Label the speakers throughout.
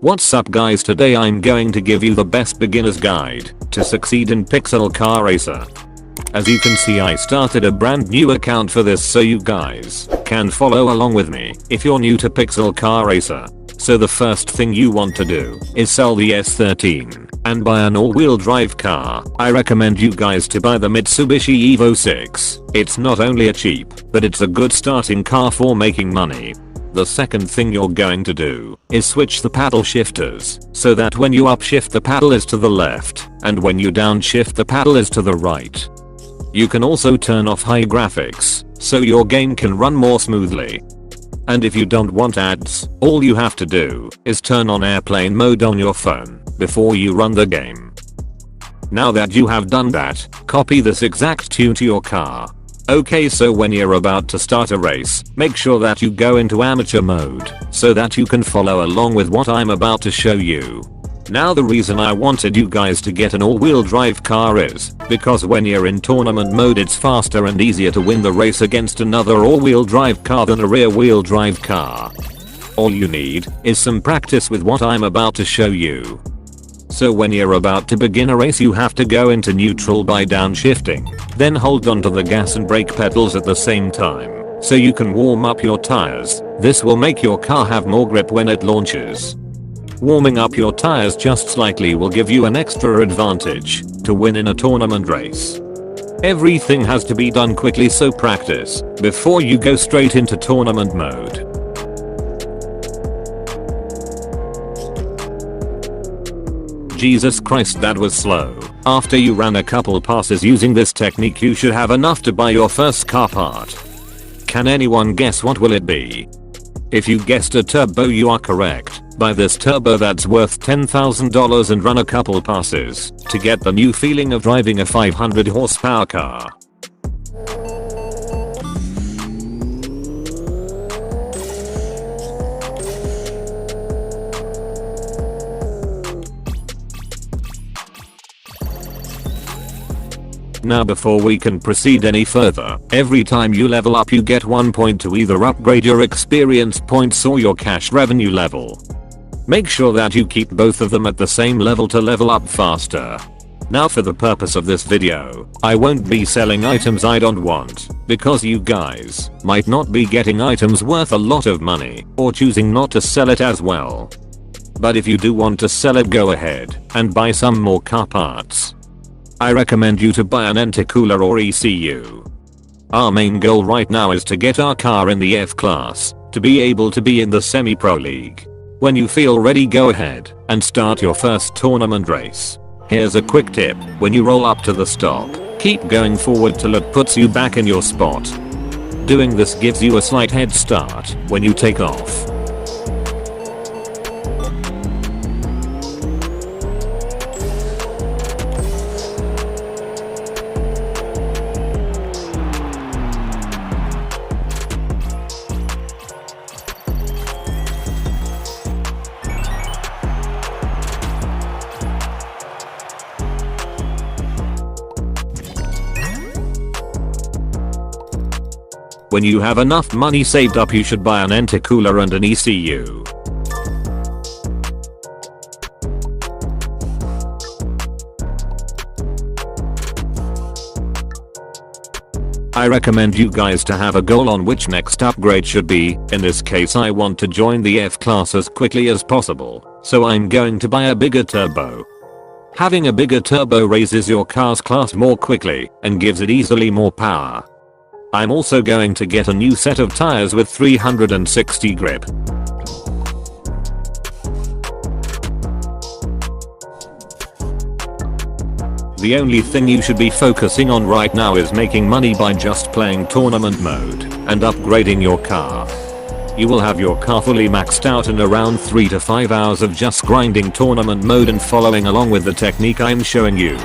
Speaker 1: What's up guys, today I'm going to give you the best beginner's guide to succeed in Pixel Car Racer. As you can see, I started a brand new account for this so you guys can follow along with me if you're new to Pixel Car Racer. So the first thing you want to do is sell the S13 and buy an all-wheel drive car. I recommend you guys to buy the Mitsubishi Evo 6. It's not only a cheap, but it's a good starting car for making money. The second thing you're going to do is switch the paddle shifters so that when you upshift the paddle is to the left and when you downshift the paddle is to the right. You can also turn off high graphics so your game can run more smoothly. And if you don't want ads, all you have to do is turn on airplane mode on your phone before you run the game. Now that you have done that, copy this exact tune to your car. Okay, so when you're about to start a race, make sure that you go into amateur mode so that you can follow along with what I'm about to show you. Now the reason I wanted you guys to get an all-wheel drive car is because when you're in tournament mode it's faster and easier to win the race against another all-wheel drive car than a rear-wheel drive car. All you need is some practice with what I'm about to show you. So when you're about to begin a race you have to go into neutral by downshifting, then hold onto the gas and brake pedals at the same time so you can warm up your tires. This will make your car have more grip when it launches. Warming up your tires just slightly will give you an extra advantage to win in a tournament race. Everything has to be done quickly, so practice before you go straight into tournament mode. Jesus Christ, that was slow. After you ran a couple passes using this technique you should have enough to buy your first car part. Can anyone guess what will it be? If you guessed a turbo you are correct. Buy this turbo that's worth $10,000 and run a couple passes to get the new feeling of driving a 500 horsepower car. Now before we can proceed any further, every time you level up you get 1 point to either upgrade your experience points or your cash revenue level. Make sure that you keep both of them at the same level to level up faster. Now for the purpose of this video, I won't be selling items I don't want, because you guys might not be getting items worth a lot of money or choosing not to sell it as well. But if you do want to sell it, go ahead and buy some more car parts. I recommend you to buy an intercooler or ECU. Our main goal right now is to get our car in the F class to be able to be in the semi-pro league. When you feel ready, go ahead and start your first tournament race. Here's a quick tip: when you roll up to the stop, keep going forward till it puts you back in your spot. Doing this gives you a slight head start when you take off. When you have enough money saved up you should buy an intercooler and an ECU. I recommend you guys to have a goal on which next upgrade should be. In this case I want to join the F class as quickly as possible, so I'm going to buy a bigger turbo. Having a bigger turbo raises your car's class more quickly and gives it easily more power. I'm also going to get a new set of tires with 360 grip. The only thing you should be focusing on right now is making money by just playing tournament mode and upgrading your car. You will have your car fully maxed out in around 3 to 5 hours of just grinding tournament mode and following along with the technique I'm showing you.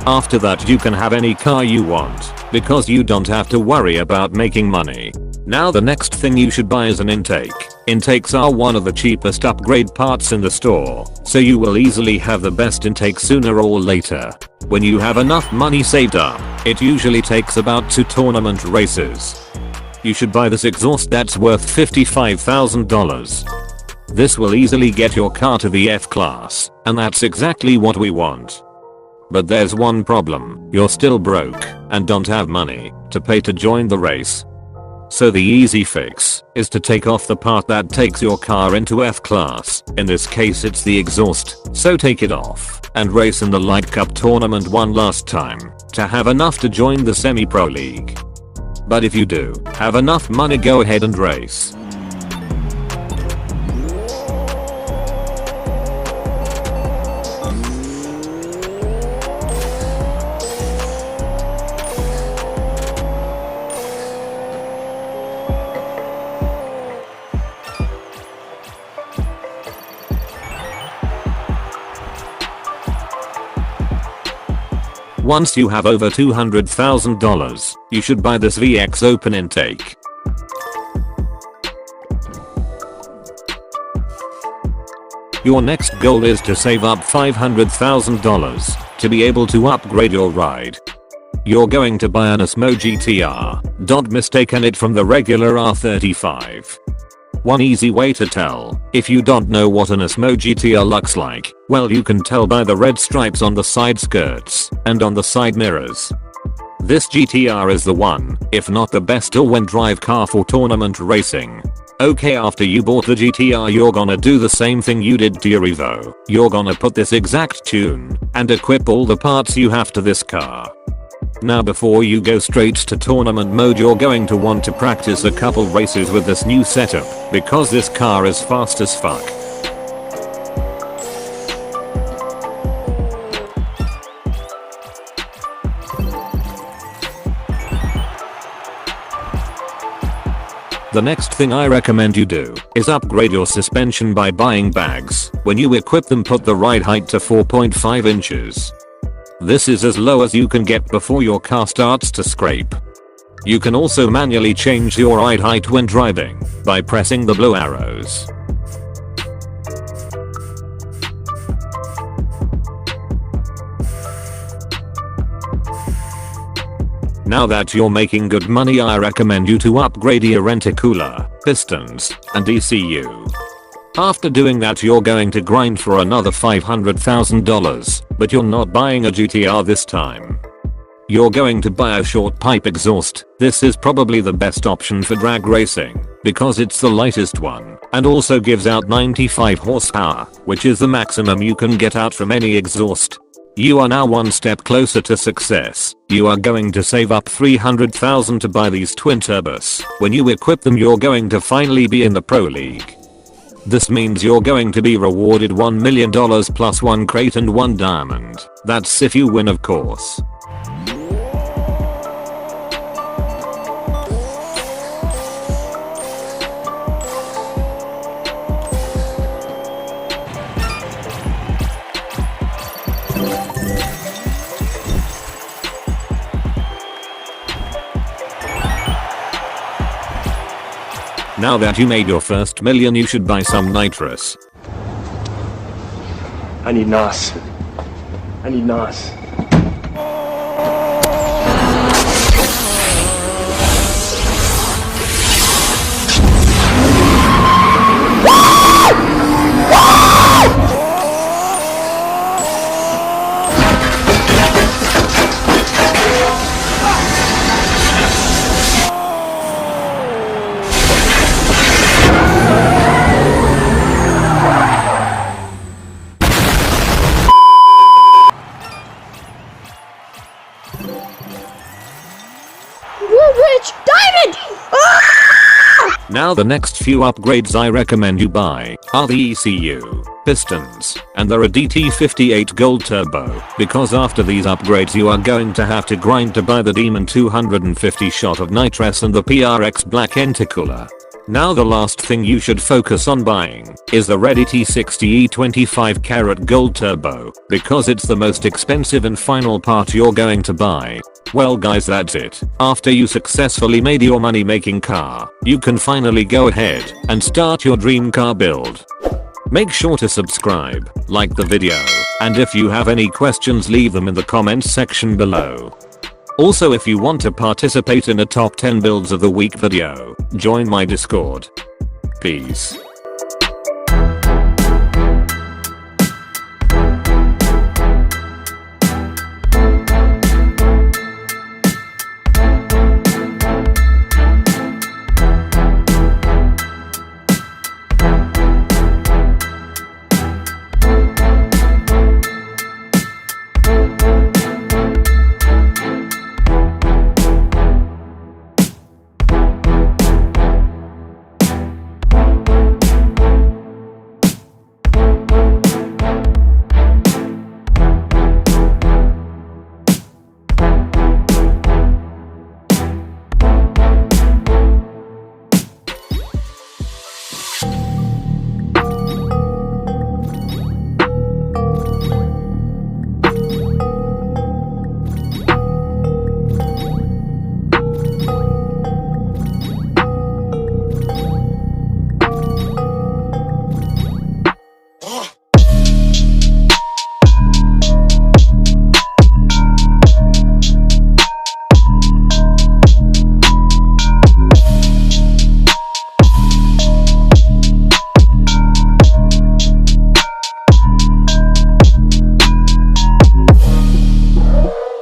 Speaker 1: After that you can have any car you want, because you don't have to worry about making money. Now the next thing you should buy is an intake. Intakes are one of the cheapest upgrade parts in the store, so you will easily have the best intake sooner or later. When you have enough money saved up, it usually takes about 2 tournament races. You should buy this exhaust that's worth $55,000. This will easily get your car to the F class, and that's exactly what we want. But there's one problem, you're still broke and don't have money to pay to join the race. So the easy fix is to take off the part that takes your car into F class. In this case it's the exhaust, so take it off and race in the Light Cup tournament one last time to have enough to join the semi-pro league. But if you do have enough money, go ahead and race. Once you have over $200,000, you should buy this VX open intake. Your next goal is to save up $500,000 to be able to upgrade your ride. You're going to buy an Osmo GTR, don't mistaken it from the regular R35. One easy way to tell if you don't know what an Osmo GTR looks like, well, you can tell by the red stripes on the side skirts and on the side mirrors. This GTR is the one, if not the best all-wheel drive car for tournament racing. Okay, after you bought the GTR, you're gonna do the same thing you did to your Evo. You're gonna put this exact tune and equip all the parts you have to this car. Now before you go straight to tournament mode, you're going to want to practice a couple races with this new setup because this car is fast as fuck. The next thing I recommend you do is upgrade your suspension by buying bags. When you equip them, put the ride height to 4.5 inches. This is as low as you can get before your car starts to scrape. You can also manually change your ride height when driving by pressing the blue arrows. Now that you're making good money, I recommend you to upgrade your intercooler, pistons, and ECU. After doing that, you're going to grind for another $500,000, but you're not buying a GTR this time. You're going to buy a short pipe exhaust. This is probably the best option for drag racing because it's the lightest one and also gives out 95 horsepower, which is the maximum you can get out from any exhaust. You are now one step closer to success. You are going to save up $300,000 to buy these twin turbos. When you equip them, you're going to finally be in the pro league. This means you're going to be rewarded $1 million plus 1 crate and 1 diamond. That's if you win, of course. Now that you made your first million, you should buy some nitrous.
Speaker 2: I need NOS. I need NOS.
Speaker 3: Rich Diamond! Ah!
Speaker 1: Now the next few upgrades I recommend you buy are the ECU, pistons, and the DT58 Gold Turbo, because after these upgrades you are going to have to grind to buy the Demon 250 shot of nitrous and the PRX Black intercooler. Now the last thing you should focus on buying is the Red ET60 E25 Carat Gold Turbo, because it's the most expensive and final part you're going to buy. Well guys, that's it. After you successfully made your money making car, you can finally go ahead and start your dream car build. Make sure to subscribe, like the video, and if you have any questions, leave them in the comments section below. Also, if you want to participate in a top 10 builds of the week video, join my Discord. Peace.